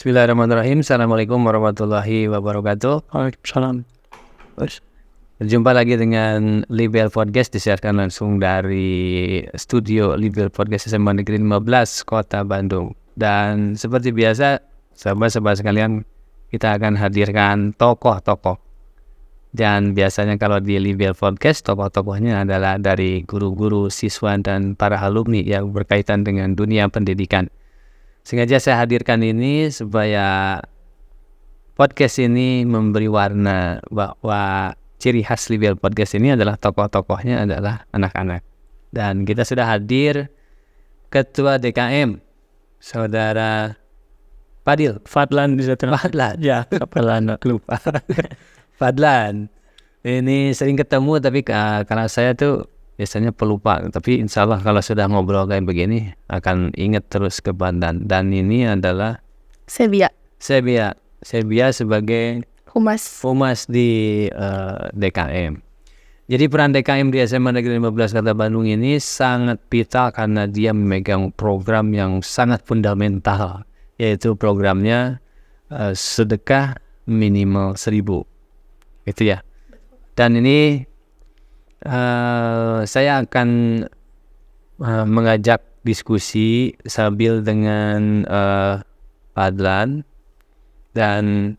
Bismillahirrahmanirrahim. Assalamualaikum warahmatullahi wabarakatuh. Waalaikumsalam. Berjumpa lagi dengan Libel Podcast, disiarkan langsung dari studio Libel Podcast SMA Negeri 15 Kota Bandung. Dan seperti biasa, sahabat-sahabat sekalian, kita akan hadirkan tokoh-tokoh. Dan biasanya kalau di Libel Podcast, tokoh-tokohnya adalah dari guru-guru, siswa, dan para alumni yang berkaitan dengan dunia pendidikan. Sengaja saya hadirkan ini supaya podcast ini memberi warna bahwa ciri khas Libel Podcast ini adalah tokoh-tokohnya adalah anak-anak. Dan kita sudah hadir Ketua DKM, Saudara Fadlan bisa Fadlan. Ya, Fadlan Lupa. Fadlan. Ini sering ketemu tapi karena saya tuh biasanya pelupa. Tapi insya Allah kalau sudah ngobrol kayak begini akan ingat terus ke Fadlan. Dan ini adalah Sebia sebagai Humas di DKM. Jadi peran DKM di SMA Negeri 15 Kota Bandung ini sangat vital karena dia memegang program yang sangat fundamental, yaitu programnya sedekah minimal 1.000. Gitu ya. Dan ini saya akan mengajak diskusi sambil dengan Fadlan. Dan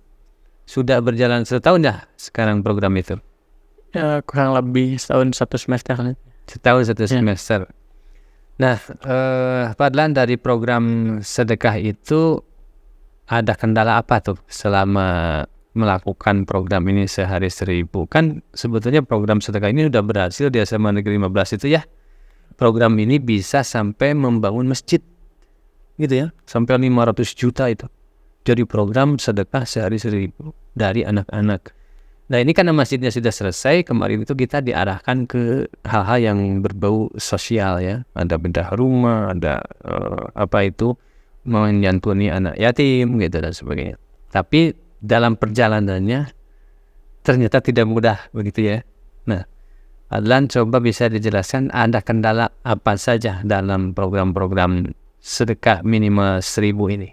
sudah berjalan setahun dah sekarang program itu. Ya, kurang lebih setahun satu semester. Setahun satu semester. Nah, Fadlan, dari program sedekah itu ada kendala apa tuh selama melakukan program ini sehari 1.000? Kan sebetulnya program sedekah ini udah berhasil di SMA Negeri 15 itu ya. Program ini bisa sampai membangun masjid. Gitu ya, sampai 500 juta itu. Jadi program sedekah sehari 1.000 dari anak-anak. Nah ini karena masjidnya sudah selesai, kemarin itu kita diarahkan ke hal-hal yang berbau sosial ya. Ada bedah rumah, ada menyantuni anak yatim gitu dan sebagainya. Tapi dalam perjalanannya ternyata tidak mudah begitu ya. Nah, Adlan coba bisa dijelaskan ada kendala apa saja dalam program-program sedekah minimal 1.000 ini.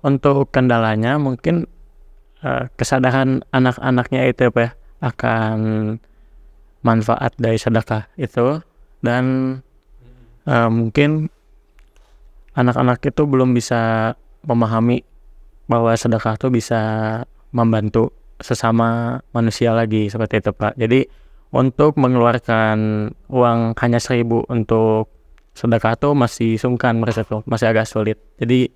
Untuk kendalanya mungkin kesadaran anak-anaknya itu apa ya, akan manfaat dari sedekah itu, dan mungkin anak-anak itu belum bisa memahami bahwa sedekah itu bisa membantu sesama manusia lagi seperti itu Pak. Jadi untuk mengeluarkan uang hanya 1.000 untuk sedekah itu masih sungkan mereka tuh, masih agak sulit. Jadi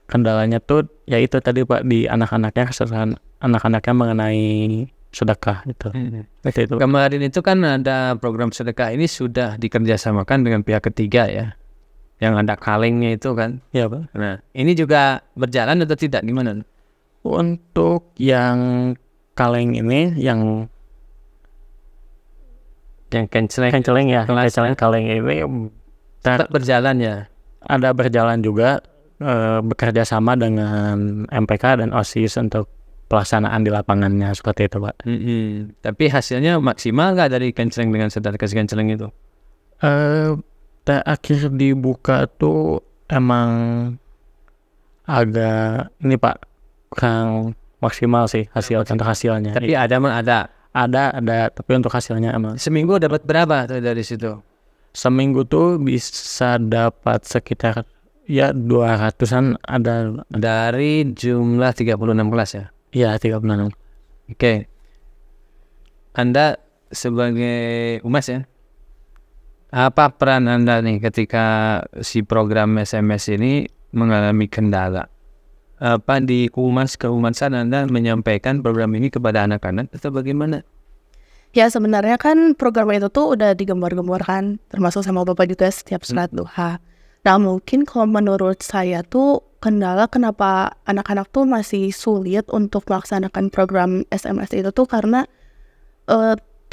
kendalanya tuh ya itu tadi Pak, di anak-anaknya, kesadaran anak-anaknya mengenai sedekah itu. Itu. Kemarin itu kan ada program sedekah ini sudah dikerjasamakan dengan pihak ketiga ya, yang ada kalengnya itu kan. Ya Pak. Nah ini juga berjalan atau tidak, gimana? Untuk yang kaleng ini, yang kenceleng ya, kaleng ini tetap berjalan ya. Ada berjalan juga, bekerja sama dengan MPK dan OSIS untuk pelaksanaan di lapangannya seperti itu Pak. Tapi hasilnya maksimal nggak dari kenceleng dengan sedekah kenceleng itu? Akhir dibuka tuh emang agak ini Pak, kurang maksimal sih untuk hasilnya. Tapi ada tapi untuk hasilnya emang. Seminggu dapat berapa tuh dari situ? Seminggu tuh bisa dapat sekitar ya 200-an ada. Dari jumlah 36 kelas ya? Iya, 36. Oke. Anda sebagai humas ya, apa peran Anda nih ketika si program SMS ini mengalami kendala? Apa di kehumasan Anda menyampaikan program ini kepada anak-anak atau bagaimana? Ya sebenarnya kan program itu tuh udah digembar-gemborkan, termasuk sama Bapak juga setiap salat duha. Nah mungkin kalau menurut saya tuh kendala kenapa anak-anak tuh masih sulit untuk melaksanakan program SMS itu tuh karena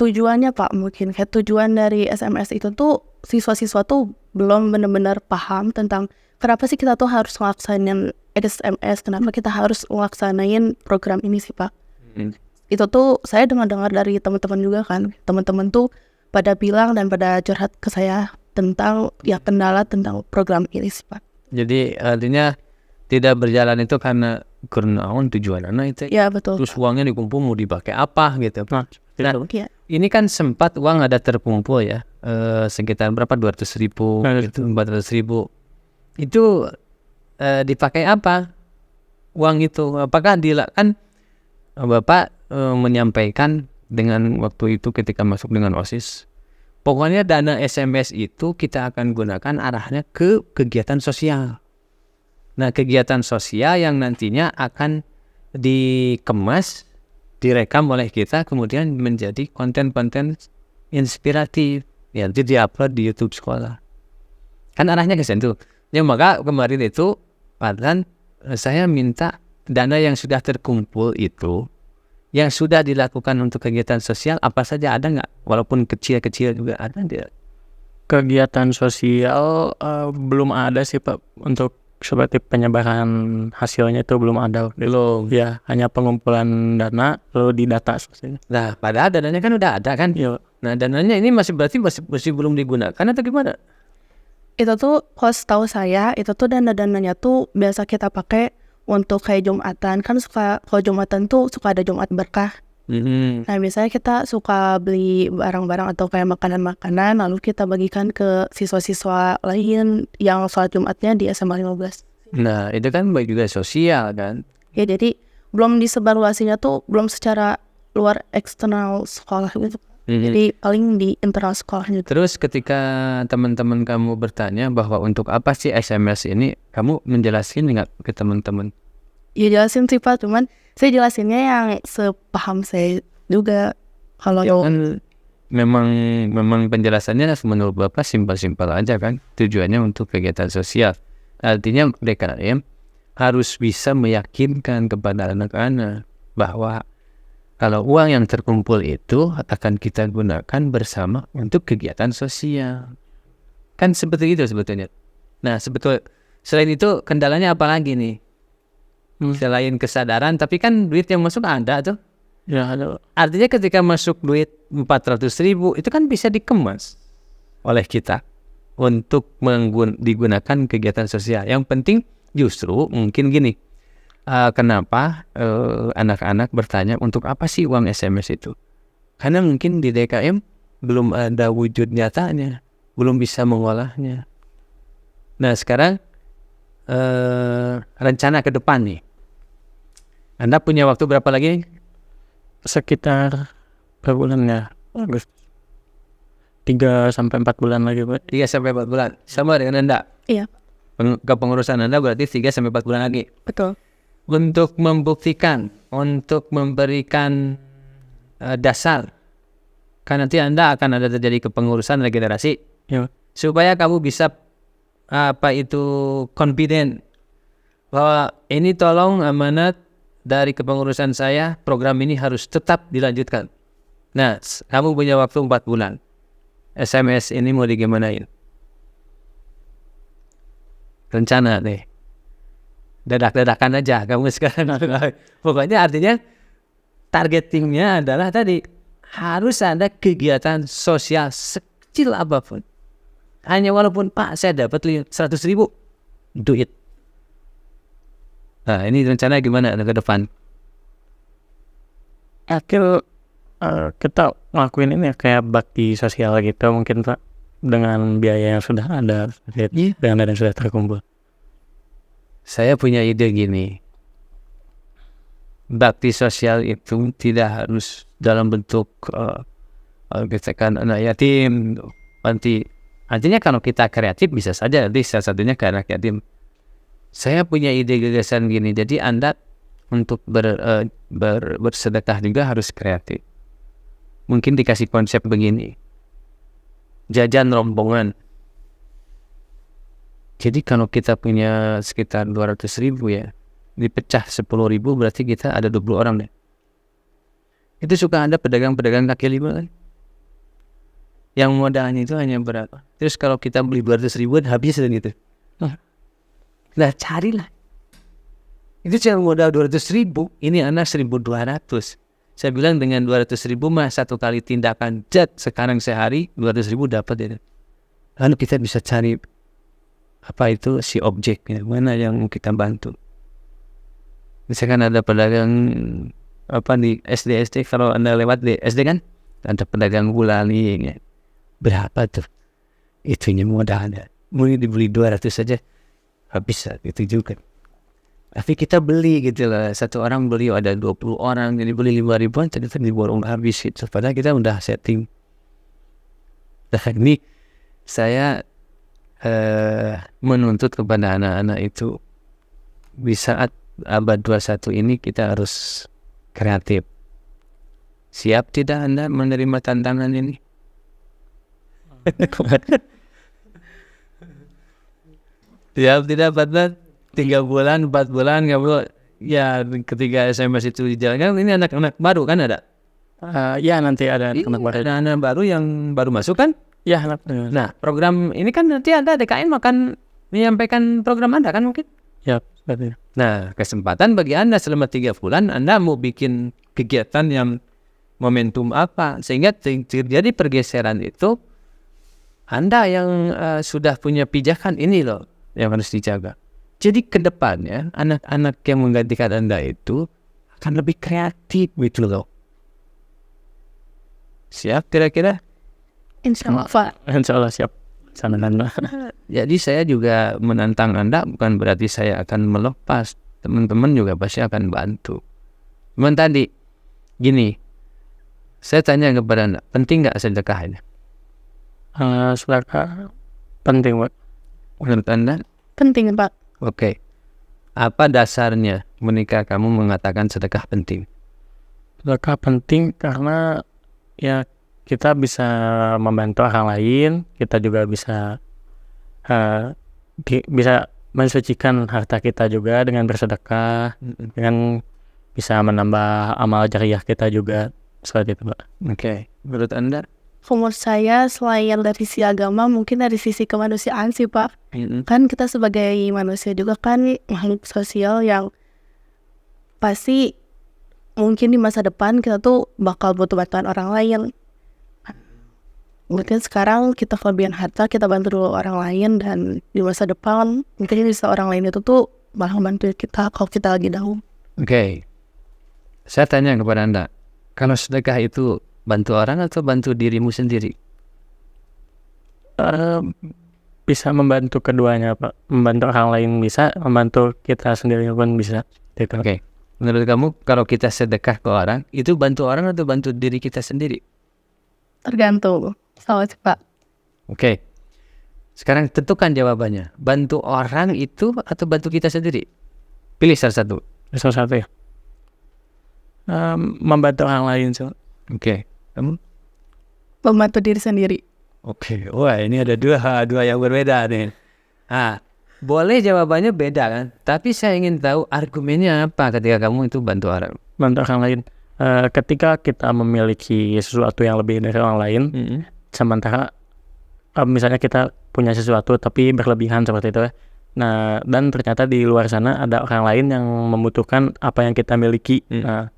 tujuannya Pak, mungkin kayak tujuan dari SMS itu tuh siswa-siswa tuh belum benar-benar paham tentang kenapa sih kita tuh harus ngelaksanain SMS, kenapa kita harus ngelaksanain program ini sih Pak. Itu tuh saya dengar dari teman-teman juga kan, teman-teman tuh pada bilang dan pada curhat ke saya tentang ya kendala tentang program ini sih Pak. Jadi artinya tidak berjalan itu karena tujuan anak itu. Ya betul. Terus uangnya dikumpul mau dipakai apa gitu. Nah, Nah, Iya. ini kan sempat uang ada terkumpul ya, sekitar berapa 200.000 gitu, 400.000. Itu dipakai apa uang itu? Apakah kan Bapak menyampaikan dengan waktu itu ketika masuk dengan OSIS, pokoknya dana SMS itu kita akan gunakan arahnya ke kegiatan sosial. Nah, kegiatan sosial yang nantinya akan dikemas, direkam oleh kita, kemudian menjadi konten-konten inspiratif yang nanti diupload di YouTube sekolah. Kan arahnya ke situ. Ya, maka kemarin itu padahal saya minta dana yang sudah terkumpul itu, yang sudah dilakukan untuk kegiatan sosial apa saja, ada nggak? Walaupun kecil-kecil juga ada dia. kegiatan sosial belum ada sih Pak, untuk seperti penyebaran hasilnya itu belum ada. Belum. Ya, hanya pengumpulan dana lalu didata seperti itu. Nah, padahal dananya kan udah ada kan? Ya, Nah, dananya ini masih belum digunakan atau gimana? Itu tuh kalau setahu saya itu tuh dana-dananya tuh biasa kita pakai untuk kayak Jumatan, kan kalau Jumatan tuh suka ada Jumat berkah. Nah biasanya kita suka beli barang-barang atau kayak makanan-makanan lalu kita bagikan ke siswa-siswa lain yang sholat Jumatnya di SMA 15. Nah, itu kan baik juga sosial kan? Ya jadi belum disebarluasinya tuh belum secara luar eksternal sekolah gitu. Jadi paling di internal sekolah gitu. Terus ketika teman-teman kamu bertanya bahwa untuk apa sih SMS ini, kamu menjelaskan nggak ke teman-teman? Ya jelasin sih Pak, cuman saya jelasinnya yang sepaham saya juga. Kalau Kan memang penjelasannya menurut Bapak simpel-simpel aja kan, tujuannya untuk kegiatan sosial. Artinya DKM harus bisa meyakinkan kepada anak-anak bahwa kalau uang yang terkumpul itu akan kita gunakan bersama untuk kegiatan sosial. Kan seperti itu sebetulnya. Nah, selain itu kendalanya apa lagi nih? Selain kesadaran, tapi kan duit yang masuk ada tuh. ya ada. Artinya ketika masuk duit 400.000 itu kan bisa dikemas oleh kita untuk digunakan kegiatan sosial. Yang penting justru mungkin gini, kenapa anak-anak bertanya untuk apa sih uang SMS itu? Karena mungkin di DKM belum ada wujud nyatanya, belum bisa mengolahnya. Nah sekarang rencana ke depan nih, Anda punya waktu berapa lagi? Sekitar berapa bulan ya? 3-4 bulan lagi Pak. 3-4 bulan. Sama dengan Anda. iya Kepengurusan Anda berarti 3-4 bulan lagi. betul. Untuk membuktikan, untuk memberikan dasar, kan nanti Anda akan ada terjadi kepengurusan regenerasi, Ya, supaya kamu bisa confident bahwa ini tolong amanat dari kepengurusan saya, program ini harus tetap dilanjutkan. Nah, kamu punya waktu 4 bulan. SMS ini mau digimanain? Rencana nih. Dadak-dadakan aja kamu sekarang. Pokoknya artinya targetingnya adalah tadi harus ada kegiatan sosial sekecil apapun. Hanya walaupun Pak saya dapat 100.000 duit. Nah ini rencana gimana ke depan? akhir kita ngelakuin ini ya, kayak bakti sosial gitu mungkin Pak, dengan biaya yang sudah ada, dengan dana yang sudah terkumpul. Saya punya ide gini, bakti sosial itu tidak harus dalam bentuk misalkan anak yatim, panti. Artinya kalau kita kreatif bisa saja nanti salah satunya ke anak yatim. Saya punya ide gagasan gini, jadi Anda untuk bersedekah juga harus kreatif. Mungkin dikasih konsep begini, jajan rombongan. Jadi kalau kita punya sekitar 200.000 ya, dipecah 10.000 berarti kita ada 20 orang deh. Itu suka ada pedagang-pedagang kaki lima kan, yang modalnya itu hanya berapa. Terus kalau kita beli 200.000 habis dan gitu. Nah carilah. Itu cuma modal 200.000, ini anak 1.200. Saya bilang dengan 200.000 mah satu kali tindakan sekarang sehari 200.000 dapat ya. Lalu kita bisa cari apa itu si objeknya, mana yang kita bantu. Misalkan ada pedagang apa di SD kalau Anda lewat di SD kan ada pedagang gulali ya. Berapa tuh? Itunya modalnya. Mungkin dibeli 200 saja habis itu juga. Tapi kita beli gitu lah. Satu orang beli ada 20 orang jadi beli 5.000-an ternyata diborong habis gitu. Padahal kita udah setting. Nah ini saya menuntut kepada anak-anak itu di saat abad 21 ini kita harus kreatif. Siap tidak Anda menerima tantangan ini? Siap tidak Pak? 3 bulan, 4 bulan kamu ya ketika SMS itu dijalankan ini anak-anak baru kan ada? Ya nanti ada anak baru. Ada anak baru yang baru masuk kan? Ya anak. Nah program ini kan nanti Anda DKN akan menyampaikan program Anda kan mungkin? Ya seperti itu. Nah kesempatan bagi Anda selama 3 bulan Anda mau bikin kegiatan yang momentum apa sehingga terjadi pergeseran itu Anda yang sudah punya pijakan ini loh yang harus dijaga. Jadi ke depannya anak-anak yang menggantikan Anda itu akan lebih kreatif gitu loh. Siap kira-kira? Insya Allah Pak. Insya Allah siap. Sana. Jadi saya juga menantang Anda bukan berarti saya akan melepas. Teman-teman juga pasti akan bantu. Cuman tadi gini, saya tanya kepada Anda, penting nggak sedekah ini? Sedekah penting Pak. Menurut Anda? Penting Pak. Oke. Apa dasarnya menikah kamu mengatakan sedekah penting? Sedekah penting karena ya kita bisa membantu orang lain, kita juga bisa bisa mensucikan harta kita juga dengan bersedekah, dengan bisa menambah amal jariah kita juga seperti itu Pak. Oke. Menurut Anda? Menurut saya selain dari sisi agama mungkin dari sisi kemanusiaan sih Pak. Kan kita sebagai manusia juga kan makhluk sosial yang pasti mungkin di masa depan kita tuh bakal butuh bantuan orang lain. Mungkin sekarang kita kelebihan harta kita bantu dulu orang lain dan di masa depan mungkin bisa orang lain itu tuh malah bantu kita kalau kita lagi down. Oke. Saya tanya kepada Anda, kalau sedekah itu bantu orang atau bantu dirimu sendiri? Bisa membantu keduanya Pak. Membantu orang lain bisa, membantu kita sendiri pun bisa. Oke. Menurut kamu kalau kita sedekah ke orang itu bantu orang atau bantu diri kita sendiri? Tergantung. Sama sih Pak. Oke. Sekarang tentukan jawabannya. Bantu orang itu atau bantu kita sendiri? Pilih salah satu. Salah satu ya. Membantu orang lain so. Oke. Kamu? Membantu diri sendiri. Oke. Wah ini ada dua yang berbeda nih. Boleh jawabannya beda kan? Tapi saya ingin tahu argumennya apa ketika kamu itu bantu orang. Bantu orang lain. Ketika kita memiliki sesuatu yang lebih dari orang lain, sementara misalnya kita punya sesuatu tapi berlebihan seperti itu, nah dan ternyata di luar sana ada orang lain yang membutuhkan apa yang kita miliki,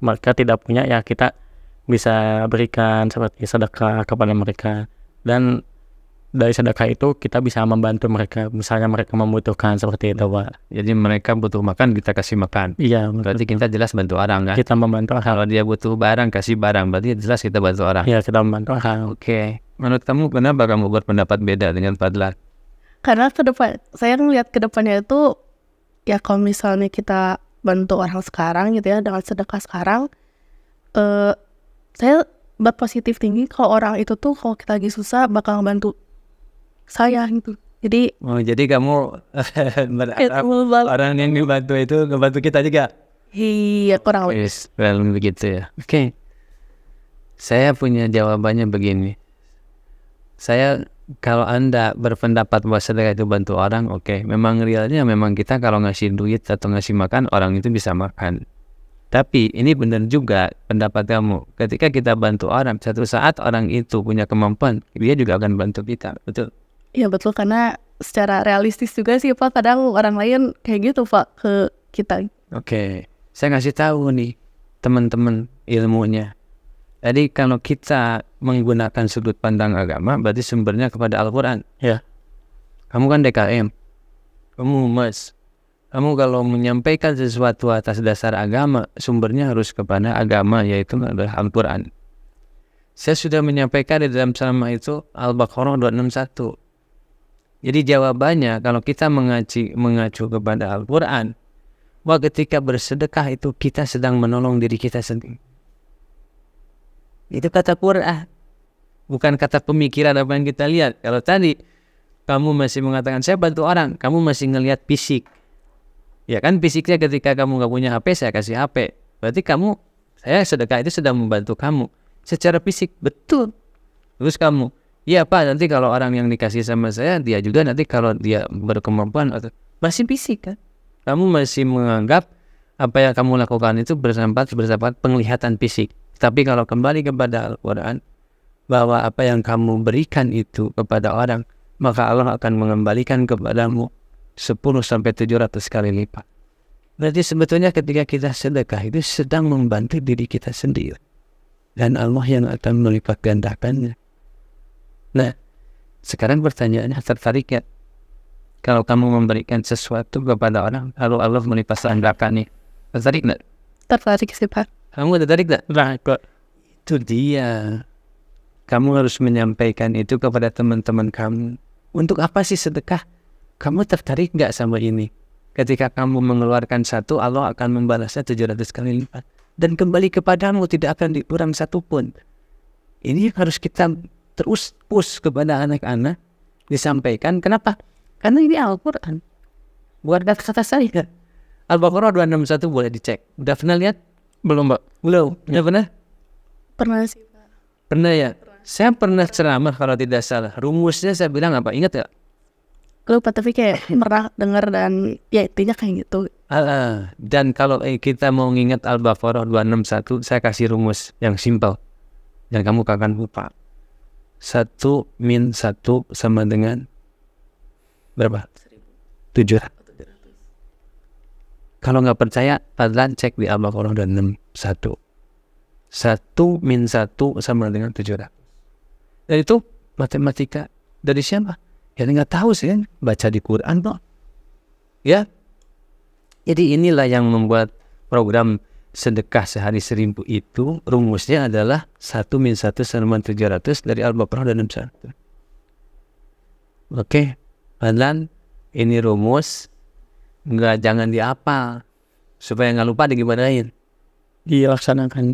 mereka tidak punya ya kita bisa berikan seperti sedekah kepada mereka dan dari sedekah itu kita bisa membantu mereka misalnya mereka membutuhkan seperti itu Pak. Jadi mereka butuh makan kita kasih makan. Iya. Berarti kita jelas bantu orang kan? Kita membantu orang. Kalau dia butuh barang kasih barang berarti jelas kita bantu orang. Iya kita membantu orang. Oke. Menurut kamu kenapa kamu berpendapat beda dengan Fadlan? Karena ke depan saya ngeliat ke depannya itu ya kalau misalnya kita bantu orang sekarang gitu ya dengan sedekah sekarang, saya berpositif tinggi kalau orang itu tuh kalau kita lagi susah bakal bantu saya gitu. Jadi kamu berharap orang yang dibantu itu ngebantu kita juga? Iya kurang lebih. Well, begitu ya. Oke. Saya punya jawabannya begini. Kalau Anda berpendapat bahwa sedekah itu bantu orang, oke. Memang realnya memang kita kalau ngasih duit atau ngasih makan orang itu bisa makan. Tapi ini benar juga pendapat kamu. Ketika kita bantu orang, satu saat orang itu punya kemampuan, dia juga akan bantu kita, betul? Iya betul, karena secara realistis juga sih Pak, kadang orang lain kayak gitu Pak ke kita. Oke, saya ngasih tahu nih teman-teman ilmunya. Jadi kalau kita menggunakan sudut pandang agama, berarti sumbernya kepada Al-Quran. Ya. Kamu kan DKM, kamu humas, Kamu kalau menyampaikan sesuatu atas dasar agama, sumbernya harus kepada agama, yaitu adalah Al-Quran. Saya sudah menyampaikan di dalam ceramah itu Al-Baqarah 261. Jadi jawabannya kalau kita mengacu kepada Al-Quran, bahwa ketika bersedekah itu kita sedang menolong diri kita sendiri. Itu kata Quran, bukan kata pemikiran apa yang kita lihat. Kalau tadi kamu masih mengatakan saya bantu orang, kamu masih ngelihat fisik. Ya kan, fisiknya ketika kamu gak punya HP, saya kasih HP. Berarti saya sedekah itu sedang membantu kamu secara fisik, betul. Terus kamu, iya Pak, nanti kalau orang yang dikasih sama saya, dia juga nanti kalau dia berkemampuan, masih fisik kan? Kamu masih menganggap apa yang kamu lakukan itu bersifat penglihatan fisik. Tapi kalau kembali kepada Al-Quran, bahwa apa yang kamu berikan itu kepada orang, maka Allah akan mengembalikan kepadamu 10-700 kali lipat. Berarti sebetulnya ketika kita sedekah itu sedang membantu diri kita sendiri, dan Allah yang akan melipat gandakannya. Nah, sekarang pertanyaannya, tertarik ya? Kalau kamu memberikan sesuatu kepada orang, lalu Allah melipat gandakannya, tertarik nggak? Tertarik sih Pak. Kamu tertarik nggak? Nah, Itu dia. Kamu harus menyampaikan itu kepada teman-teman kamu. Untuk apa sih sedekah? Kamu tertarik nggak sama ini? Ketika kamu mengeluarkan satu, Allah akan membalasnya 700 kali lipat. Dan kembali kepadamu, tidak akan dikurang satupun. Ini harus kita terus push kepada anak-anak, disampaikan. Kenapa? Karena ini Al-Quran, bukan kata-kata saya. Al-Baqarah 261 boleh dicek. Udah pernah lihat? belum Pak. Belum? Udah pernah? Pernah sih Pak. Pernah ya? Saya pernah ceramah kalau tidak salah. Rumusnya saya bilang apa? Ingat ya? Lupa, tapi kayak pernah dengar dan ya intinya kayak gitu. Dan kalau kita mau ngingat Al-Baqarah 261, saya kasih rumus yang simpel, yang kamu akan lupa. 1 min 1 sama dengan berapa? 700. Kalau nggak percaya, kalian cek di Al-Baqarah 261. 1 min 1 sama dengan 700. Dan itu matematika dari siapa? Ya nggak tahu sih kan, baca di Quran kok. Ya. Jadi inilah yang membuat program sedekah sehari 1000 itu rumusnya adalah 1 min 1 sama 700 dari Al-Baqarah 261. Oke, Fadlan, ini rumus, jangan dihafal supaya nggak lupa digimanain. Dilaksanakan.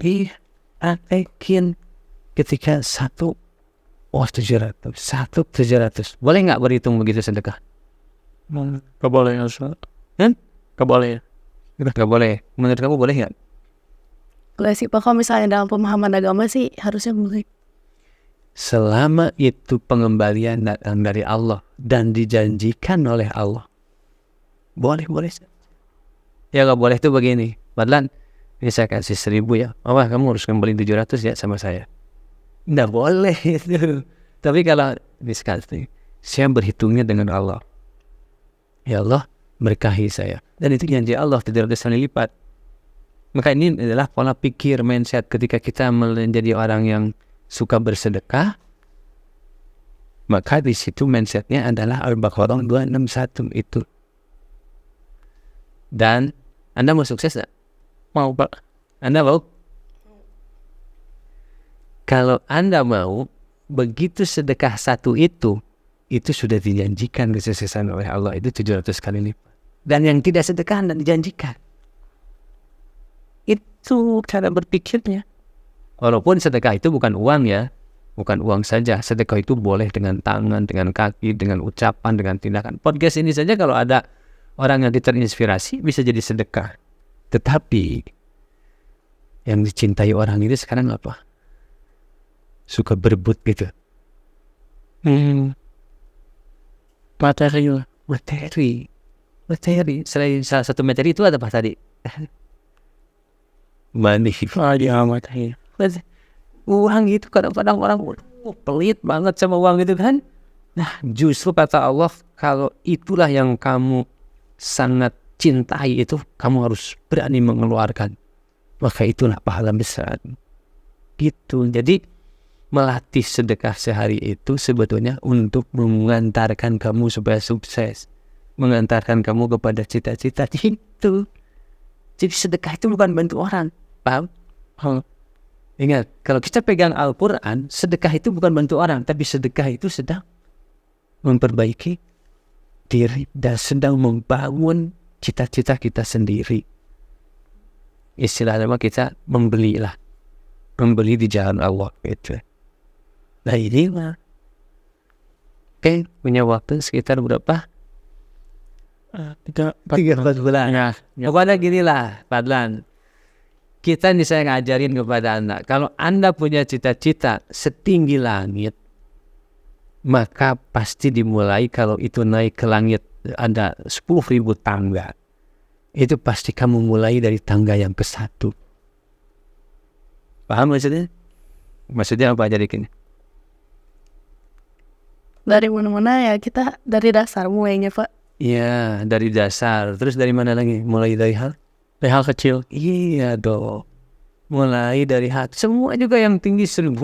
Praktekin ketika 700. Boleh nggak berhitung begitu sedekah? Gak boleh ya Ustaz. Gak boleh ya. Nggak boleh. Menurut kamu boleh nggak? Boleh sih Pak, kalau misalnya dalam pemahaman agama sih harusnya boleh. Selama itu pengembalian datang dari Allah dan dijanjikan oleh Allah, boleh saja. Ya nggak boleh tuh begini, Fadlan, ini saya kasih 1000 ya, kamu harus kembali 700 ya sama saya. Nggak boleh itu. Tapi kalau misalkan saya berhitungnya dengan Allah, ya Allah berkahi saya, dan itu janji Allah 700 kali lipat. Maka ini adalah pola pikir, mindset ketika kita menjadi orang yang suka bersedekah. Maka di situ mindsetnya adalah Al-Baqarah 261 itu. Dan Anda mau sukses gak? Mau Pak. Anda mau? Kalau Anda mau, begitu sedekah satu itu sudah dijanjikan kesuksesan oleh Allah itu 700 kali lipat. Dan yang tidak sedekah Anda dijanjikan. Itu cara berpikirnya. Walaupun sedekah itu bukan uang ya, bukan uang saja. Sedekah itu boleh dengan tangan, dengan kaki, dengan ucapan, dengan tindakan. Podcast ini saja kalau ada orang yang terinspirasi bisa jadi sedekah. Tetapi yang dicintai orang ini sekarang apa? Suka berebut gitu. Materi. Selain salah satu materi itu ada apa tadi? Money. Materi. Uang itu kadang-kadang orang pelit banget sama uang itu kan. Nah, justru kata Allah, kalau itulah yang kamu sangat cintai itu, kamu harus berani mengeluarkan. Maka itulah pahala besar. Gitu. Jadi melatih sedekah sehari itu sebetulnya untuk mengantarkan kamu supaya sukses. mengantarkan kamu kepada cita-cita itu. Jadi sedekah itu bukan bantu orang, paham? Ingat, kalau kita pegang Al-Quran, sedekah itu bukan bantu orang, tapi sedekah itu sedang memperbaiki diri dan sedang membangun cita-cita kita sendiri. Istilahnya kita membeli di jalan Allah gitu. Nah ini mah, oke, punya waktu sekitar berapa? 3-4 bulan. Ya. Pokoknya gini lah, Fadlan. Kita nih saya ngajarin kepada anak, kalau Anda punya cita-cita setinggi langit, maka pasti dimulai kalau itu naik ke langit ada 10.000 tangga. Itu pasti kamu mulai dari tangga yang ke-1. Paham maksudnya? Maksudnya apa jadi gini? Dari mana-mana ya, kita dari dasar mulainya, Pak. Iya, dari dasar. Terus dari mana lagi? Mulai dari hal kecil. Iya dong. Mulai dari hal. Semua juga yang tinggi 1.000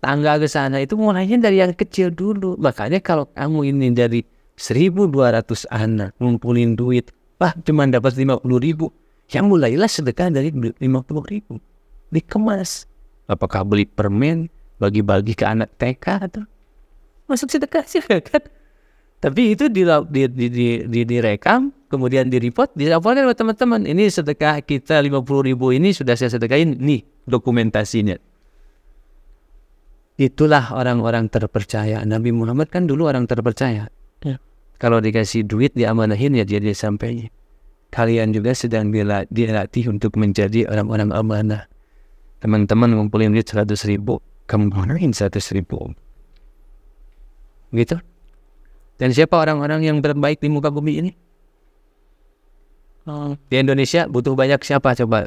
tangga ke sana itu mulainya dari yang kecil dulu. Makanya kalau kamu ini dari 1.200 anak ngumpulin duit, cuma dapat 50.000. Yang mulailah sedekah dari 50.000. Dikemas. Apakah beli permen, bagi-bagi ke anak TK atau masuk sedekah sih kan? Tapi itu direkam, kemudian di-report, dilaporkan oleh teman-teman. Ini sedekah kita 50.000 ini sudah saya sedekahin, nih dokumentasinya. Itulah orang-orang terpercaya. Nabi Muhammad kan dulu orang terpercaya. Ya. Kalau dikasih duit diamanahin ya dia sampainya. Kalian juga sedang dilatih untuk menjadi orang-orang amanah. Teman-teman ngumpulin duit 100.000, kamu manahin 100.000. Gitu. Dan siapa orang-orang yang terbaik di muka bumi ini? Di Indonesia butuh banyak siapa coba?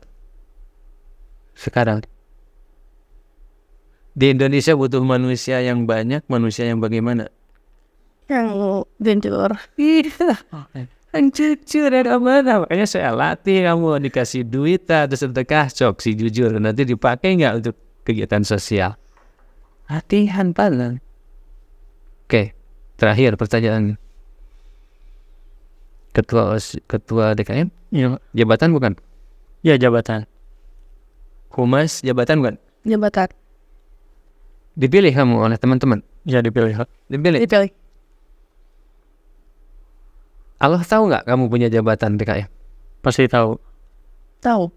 Sekarang di Indonesia butuh manusia yang banyak, manusia yang bagaimana? Yang jujur. Iya, yang jujur dan amanah. Makanya saya latih kamu dikasih duit atau sedekah, sok si jujur. Nanti dipakai nggak untuk kegiatan sosial? Latihan paling. Oke. Terakhir pertanyaan, ketua DKM? Iya. Jabatan bukan? Ya, jabatan. Humas jabatan bukan? Jabatan. Dipilih kamu oleh teman-teman? Ya, dipilih. Dipilih. Allah tahu nggak kamu punya jabatan DKM? Pasti tahu. Tahu.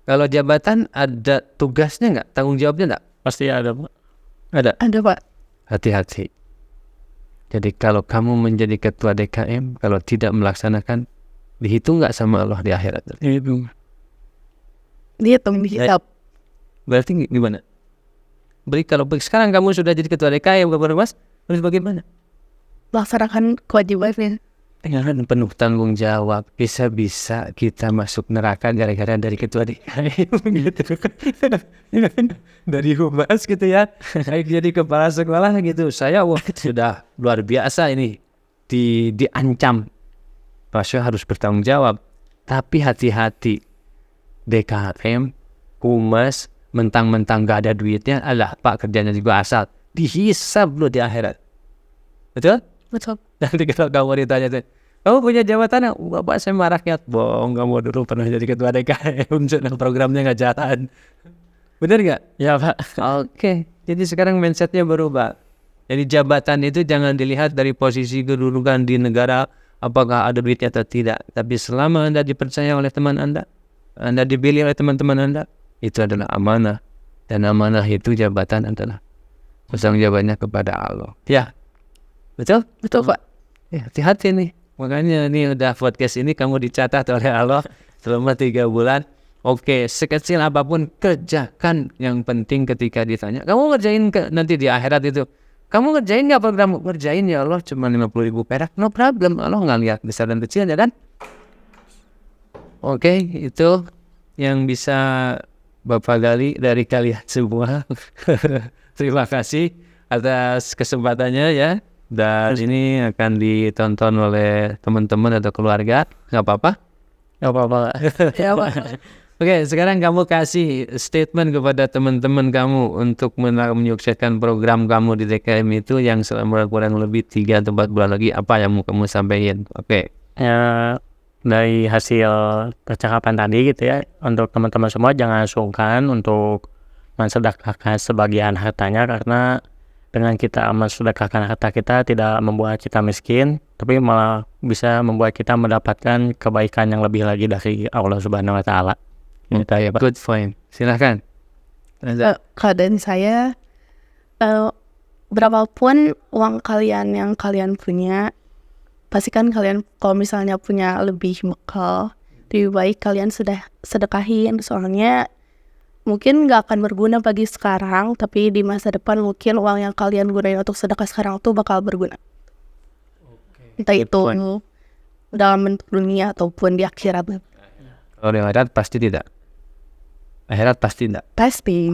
Kalau jabatan ada tugasnya nggak? Tanggung jawabnya nggak? Pasti ada, Pak. Ada, Pak. Hati-hati. Jadi kalau kamu menjadi ketua DKM, kalau tidak melaksanakan, dihitung nggak sama Allah di akhirat? Itu. Dihitung, dihisap. Berarti gimana? Kalau sekarang kamu sudah jadi ketua DKM, Mas, terus bagaimana? Laksanakan kewajibannya. Dengan penuh tanggung jawab. Bisa-bisa kita masuk neraka gara-gara dari ketua DKM gitu. Dari humas gitu ya. Jadi kepala sekolah gitu. Saya sudah luar biasa ini. Diancam. Pasnya harus bertanggung jawab. Tapi hati-hati. DKM, humas, mentang-mentang gak ada duitnya, alah Pak kerjanya juga asal. Dihisab loh di akhirat. Betul? Betul. Nanti kalau kamu ditanya, kamu punya jabatan? Bapak saya mah rakyat. Bohong, kamu dulu pernah jadi ketua DKM. Programnya nggak jalan. Bener nggak? Ya, Pak. Oke. Jadi sekarang mindsetnya berubah. Jadi jabatan itu jangan dilihat dari posisi kedudukan di negara, apakah ada duitnya atau tidak. Tapi selama Anda dipercaya oleh teman Anda dipilih oleh teman-teman Anda, itu adalah amanah. Dan amanah itu jabatan adalah tanggung jawabnya kepada Allah. Ya. Betul? Betul, Pak. Ya, hati-hati nih. Makanya nih udah podcast ini kamu dicatat oleh Allah selama 3 bulan. Oke, sekecil apapun kerjakan. Yang penting ketika ditanya, kamu ngerjain nanti di akhirat itu, kamu ngerjain nggak program? Ngerjain ya Allah, cuma 50.000 perak. No problem, Allah nggak lihat besar dan kecilnya kan? Oke, itu yang bisa Bapak gali dari kalian semua. Terima kasih atas kesempatannya ya. Dan ini akan ditonton oleh teman-teman atau keluarga. Nggak apa-apa? Nggak apa-apa. Ya, Pak. Oke, sekarang kamu kasih statement kepada teman-teman kamu untuk menyukseskan program kamu di DKM itu yang selama kurang lebih 3 atau 4 bulan lagi, apa yang mau kamu sampaikan? Oke. Ya, dari hasil percakapan tadi gitu ya, untuk teman-teman semua jangan sungkan untuk mensedekahkan sebagian hartanya, karena dengan kita mensedekahkan harta kita tidak membuat kita miskin, tapi malah bisa membuat kita mendapatkan kebaikan yang lebih lagi dari Allah Subhanahu wa Ta'ala. Gitu ya, Pak. Good point. Silahkan. Kalau dari saya, berapapun uang kalian yang kalian punya, pastikan kalian kalau misalnya punya lebih bekal, lebih baik kalian sudah sedekahin, soalnya mungkin nggak akan berguna bagi sekarang, tapi di masa depan mungkin uang yang kalian gunain untuk sedekah sekarang tuh bakal berguna. Entah itu dalam bentuk dunia ataupun di akhirat. Kalau di akhirat pasti tidak. Akhirat pasti tidak. Pasti.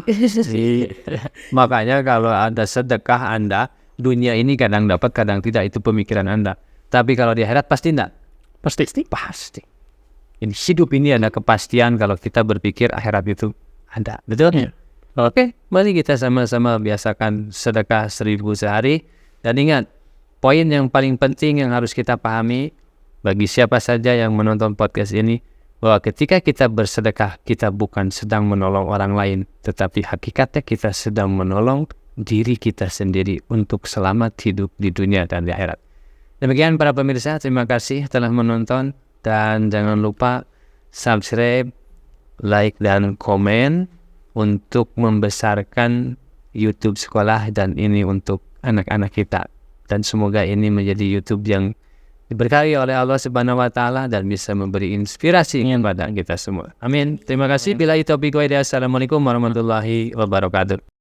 Makanya kalau ada sedekah Anda, dunia ini kadang dapat, kadang tidak, itu pemikiran Anda. Tapi kalau di akhirat pasti tidak. Pasti. Ini hidup ini ada kepastian kalau kita berpikir akhirat itu ada. Betul? Iya. Oke, mari kita sama-sama biasakan sedekah 1.000 sehari. Dan ingat, poin yang paling penting yang harus kita pahami bagi siapa saja yang menonton podcast ini, bahwa ketika kita bersedekah, kita bukan sedang menolong orang lain, tetapi hakikatnya kita sedang menolong diri kita sendiri untuk selamat hidup di dunia dan di akhirat. Demikian para pemirsa, terima kasih telah menonton, dan jangan lupa subscribe, like, dan komen untuk membesarkan YouTube sekolah, dan ini untuk anak-anak kita. Dan semoga ini menjadi YouTube yang diberkahi oleh Allah Subhanahu wa Ta'ala dan bisa memberi inspirasi kepada kita semua. Amin. Terima kasih. Bila itu topik, assalamualaikum warahmatullahi wabarakatuh.